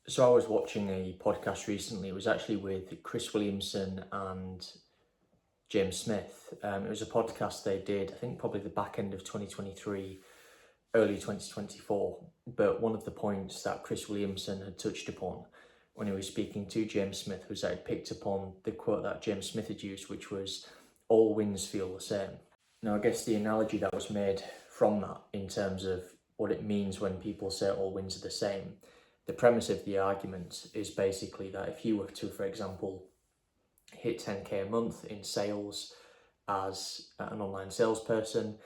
So I was watching a podcast recently. It was actually with Chris Williamson and James Smith. It was a podcast they did, I think probably the back end of 2023, early 2024. But one of the points that Chris Williamson had touched upon when he was speaking to James Smith was that he picked upon the quote that James Smith had used, which was, "All wins feel the same." Now, I guess the analogy that was made from that in terms of what it means when people say all wins are the same, the premise of the argument is basically that if you were to, for example, hit 10k a month in sales as an online salesperson,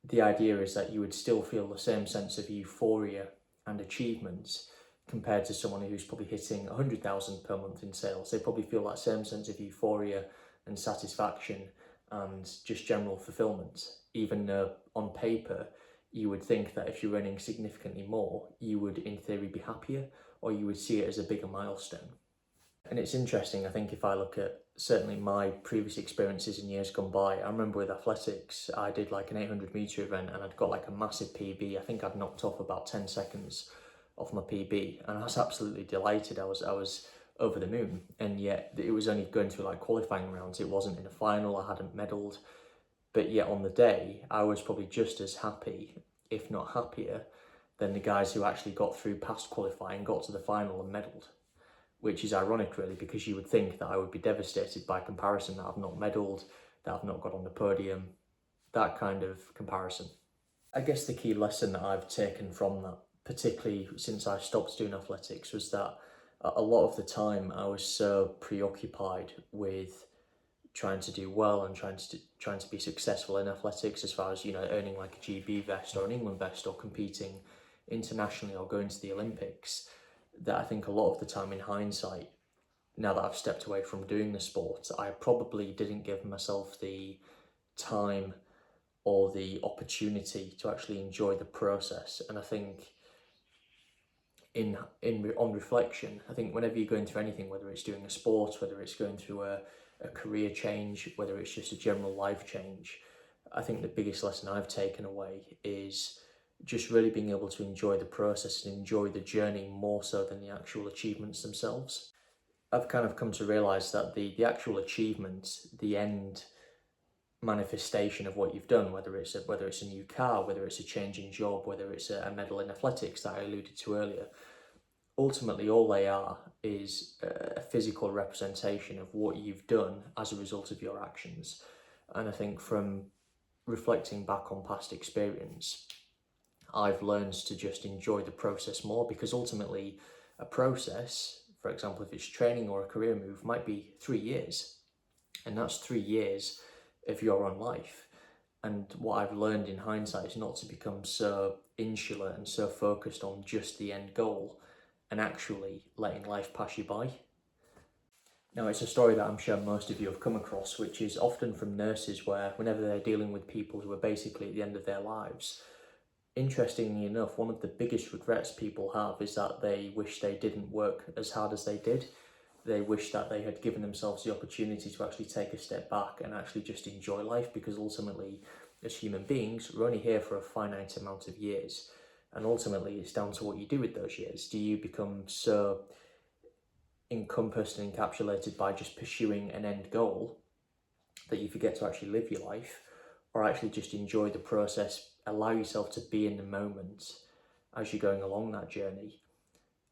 the idea is that you would still feel the same sense of euphoria and achievement compared to someone who's probably hitting 100,000 per month in sales. They probably feel that same sense of euphoria and satisfaction and just general fulfillment, even though on paper you would think that if you're earning significantly more, you would in theory be happier, or you would see it as a bigger milestone. And it's interesting, I think if I look at certainly my previous experiences in years gone by, I remember with athletics, I did like an 800 metre event and I'd got like a massive PB. I think I'd knocked off about 10 seconds off my PB and I was absolutely delighted. I was over the moon, and yet it was only going through like qualifying rounds. It wasn't in a final, I hadn't medalled. But yet on the day, I was probably just as happy, if not happier, than the guys who actually got through past qualifying, got to the final and medalled, which is ironic really, because you would think that I would be devastated by comparison, that I've not medalled, that I've not got on the podium, that kind of comparison. I guess the key lesson that I've taken from that, particularly since I stopped doing athletics, was that a lot of the time I was so preoccupied with trying to do well and trying to be successful in athletics, as far as, you know, earning like a GB vest or an England vest or competing internationally or going to the Olympics, that I think a lot of the time in hindsight, now that I've stepped away from doing the sport, I probably didn't give myself the time or the opportunity to actually enjoy the process. And I think on reflection, I think whenever you're going through anything, whether it's doing a sport, whether it's going through a career change, whether it's just a general life change, I think the biggest lesson I've taken away is just really being able to enjoy the process and enjoy the journey more so than the actual achievements themselves. I've kind of come to realize that the actual achievement, the end manifestation of what you've done, whether it's a new car, whether it's a change in job, whether it's a medal in athletics that I alluded to earlier, ultimately all they are is a physical representation of what you've done as a result of your actions. And I think from reflecting back on past experience, I've learned to just enjoy the process more, because ultimately a process, for example, if it's training or a career move, might be 3 years, and that's 3 years of your own life. And what I've learned in hindsight is not to become so insular and so focused on just the end goal and actually letting life pass you by. Now, it's a story that I'm sure most of you have come across, which is often from nurses, where whenever they're dealing with people who are basically at the end of their lives, interestingly enough, one of the biggest regrets people have is that they wish they didn't work as hard as they did. They wish that they had given themselves the opportunity to actually take a step back and actually just enjoy life, because ultimately, as human beings, we're only here for a finite amount of years. And ultimately, it's down to what you do with those years. Do you become so encompassed and encapsulated by just pursuing an end goal that you forget to actually live your life, or actually just enjoy the process, allow yourself to be in the moment as you're going along that journey,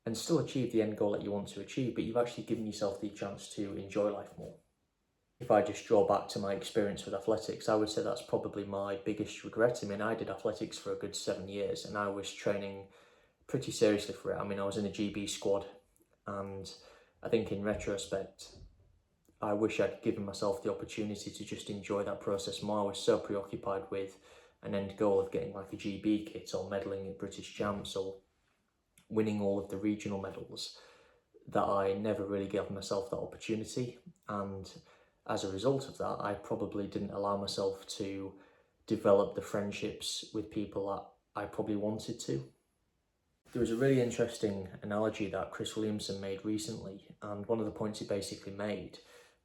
and still achieve the end goal that you want to achieve, but you've actually given yourself the chance to enjoy life more? If I just draw back to my experience with athletics, I would say that's probably my biggest regret. I mean, I did athletics for a good 7 years and I was training pretty seriously for it. I mean, I was in a GB squad, and I think in retrospect, I wish I'd given myself the opportunity to just enjoy that process more. I was so preoccupied with an end goal of getting like a GB kit or medaling at British Champs or winning all of the regional medals that I never really gave myself that opportunity. And as a result of that, I probably didn't allow myself to develop the friendships with people that I probably wanted to. There was a really interesting analogy that Chris Williamson made recently, and one of the points he basically made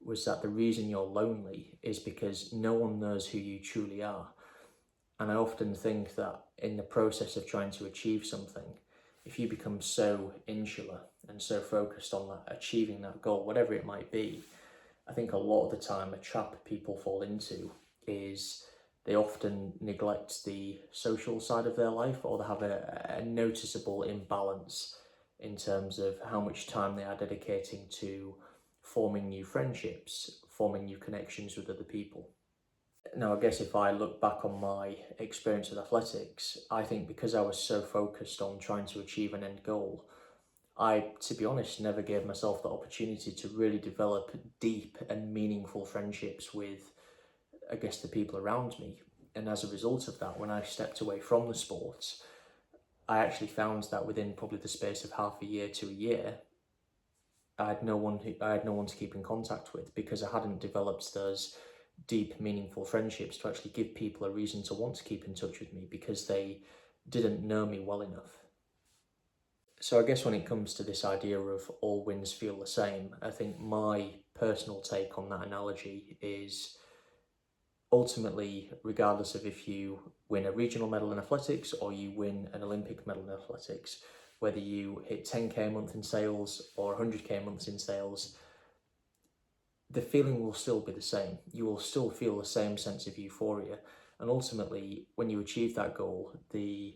was that the reason you're lonely is because no one knows who you truly are. And I often think that in the process of trying to achieve something, if you become so insular and so focused on that, achieving that goal, whatever it might be, I think a lot of the time a trap people fall into is they often neglect the social side of their life, or they have a noticeable imbalance in terms of how much time they are dedicating to forming new friendships, forming new connections with other people. Now, I guess if I look back on my experience with athletics, I think because I was so focused on trying to achieve an end goal, I, to be honest, never gave myself the opportunity to really develop deep and meaningful friendships with, I guess, the people around me. And as a result of that, when I stepped away from the sport, I actually found that within probably the space of half a year to a year, I had no one to keep in contact with, because I hadn't developed those deep, meaningful friendships to actually give people a reason to want to keep in touch with me, because they didn't know me well enough. So I guess when it comes to this idea of all wins feel the same, I think my personal take on that analogy is ultimately, regardless of if you win a regional medal in athletics or you win an Olympic medal in athletics, whether you hit 10k a month in sales or 100k months in sales, the feeling will still be the same. You will still feel the same sense of euphoria. And ultimately, when you achieve that goal, the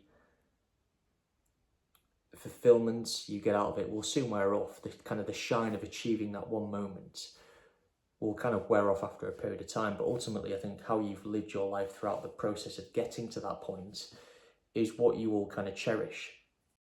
fulfillment you get out of it will soon wear off. The shine of achieving that one moment will kind of wear off after a period of time. But ultimately, I think how you've lived your life throughout the process of getting to that point is what you will kind of cherish.